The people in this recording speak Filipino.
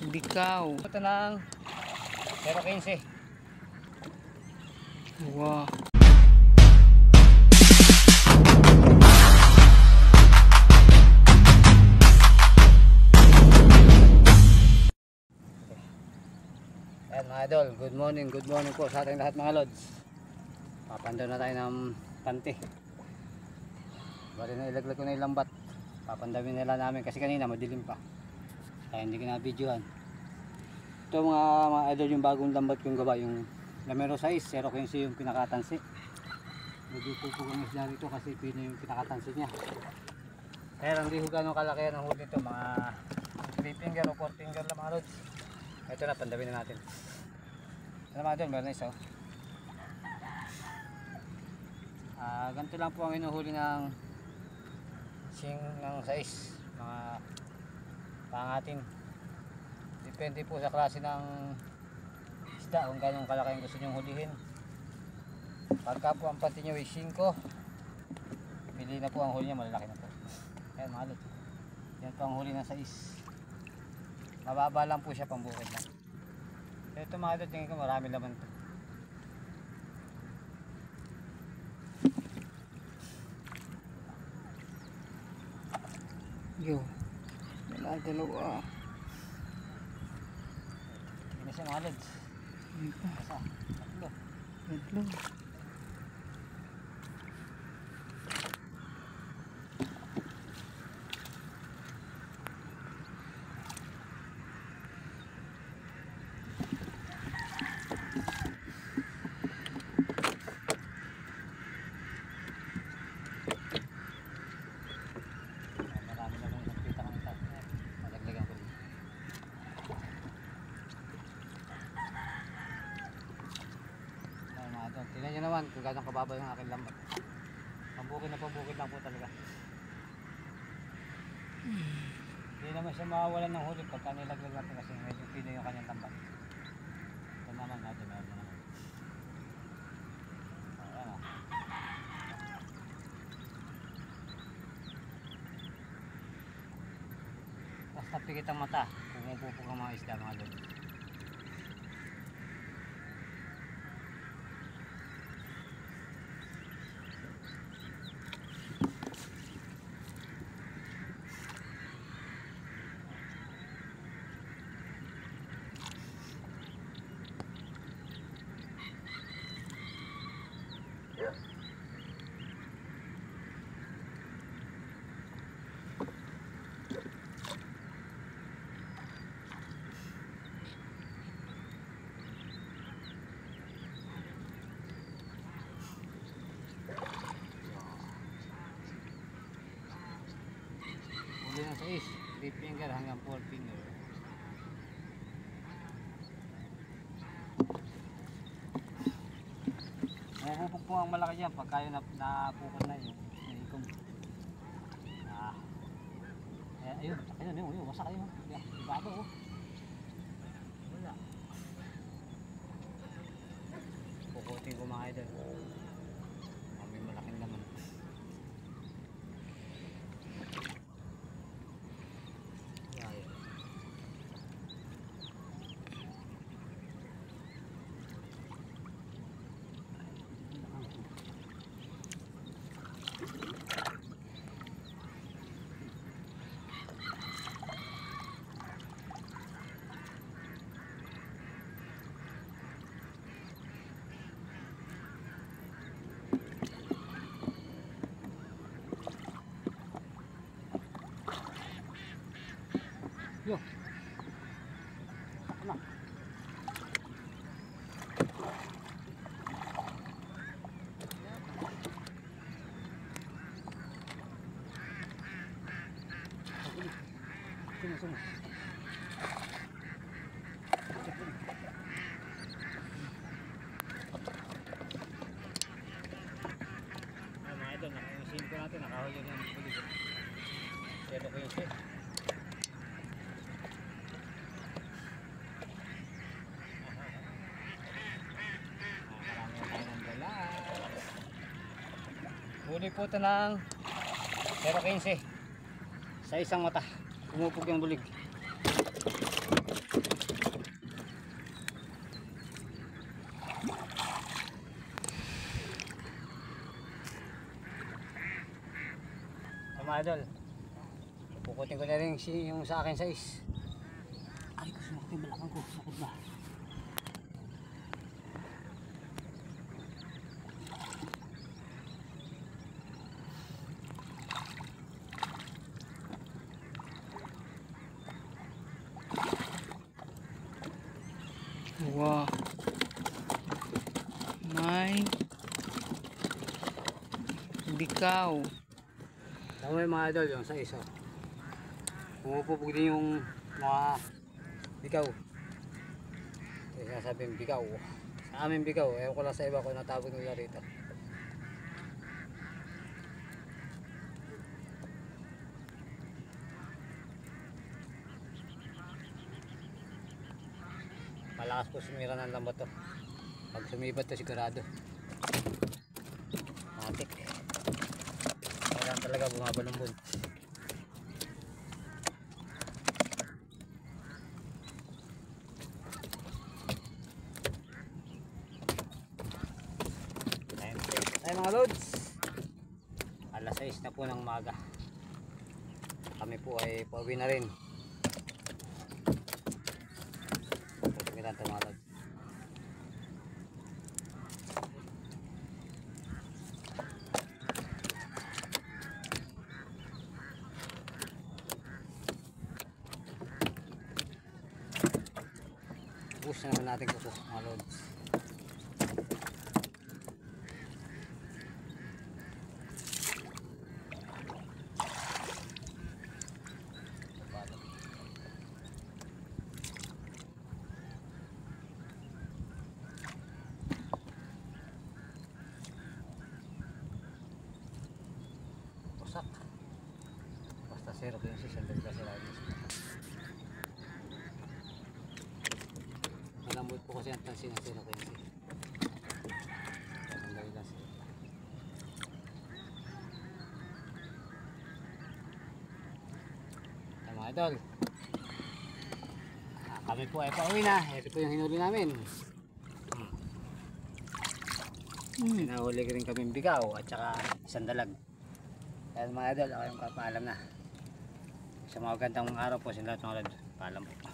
Bikaw. Ito ng 0.15. Wow. Ayan mga idol, good morning po sa ating lahat mga lods. Papandaw na tayo ng panty. Bali na ilaglag ko na yung lambat. Papandawin nila namin kasi kanina madilim pa, kaya hindi ko na videohan. Ito mga idol, yung bagong lambat kong gawa, yung Lamero size 0.15 yung pinakatansi. Medyo pupugong isda rito kasi pino yung pinakatansi niya. Pero hindi ko gano'ng kalaki ang huli ito, mga 3 finger o 4 finger lang mga lods. Ito na, pandawin na natin. Ano mga idol, meron na isa. Ganito lang po ang inuhuli ng sing ng size, mga pangatin. Depende po sa klase ng isda kung gano'ng kalaki ang gusto nyong hulihin. Pagka po ang panty nyo ay 5, pili na po ang huli niya, malalaki na po. Ayan mga lods, yan po ang huli ng size. Mababa lang po siya, pambukid lang. So ito mga idol, tingin ko marami laman ito. Yo. Wala dalawa. Hindi na siya mga lods. Hindi pa. Isa, tatlo. Tatlo. Marami na mong nakita kang isa. Malaglagan ko rin. Ayan mga idol, tingnan nyo naman kung gano'ng kababa yung aking lambat. Pambukid na pambukid lang po talaga. Hindi naman siya mawawalan ng huli pagka nilaglag natin kasi medyo pino yung kanyang lambat. Ito naman natin, meron na naman. Ayan o. Basta pikit ang mata, pumupupog ang mga isda mga lolo. Huli na sa 3 finger hanggang 4 finger. Mabubog po ang malaki dyan pagka yung napukot na yung naikom. Ayun, wasak kayo. Ibabaw oh. Wala. Pukutin ko mga idol. May malaking laman. Yo. Ako na. Sino. Mga idol, nakasin ko natin, nakahuli na yung pulis. Pero ko yung set. Huli po ito ng 0.15 sa isang mata. Pumupog yung bulig. yung sa akin size. Ay, ko sumakit yung balakang ko. Sakit ba? Wow. May bikaw. Tama yung mga idol, yung sa isa. Pumupupog din yung mga bikaw. Kaya sinasabing bikaw. Sa amin bikaw, ewan ko lang sa iba kung natawag nila rito. Malakas po sumira ng lambat to. Pag sumibat to sigurado. Matik. Kailangan talaga bumabalumbon. Ay mga lods, alas 6 na po ng umaga. Kami po ay pauwi na rin. Pagkamilan ito mga lods. Push na naman natin kusok mga lods. Pusak. Basta 0 yung sisendal kasi lagi. Malambot po kasi ang tansi ng 0 yung sandali lang siya. Mga idol, kami po ay pauwi na. Ito po yung hinuli namin. Nahuli rin kami bigaw at saka isang dalag. Kaya mga idol, ako yung papaalam na. Sa mga gandang araw po sa lahat mga idol. Paalam po.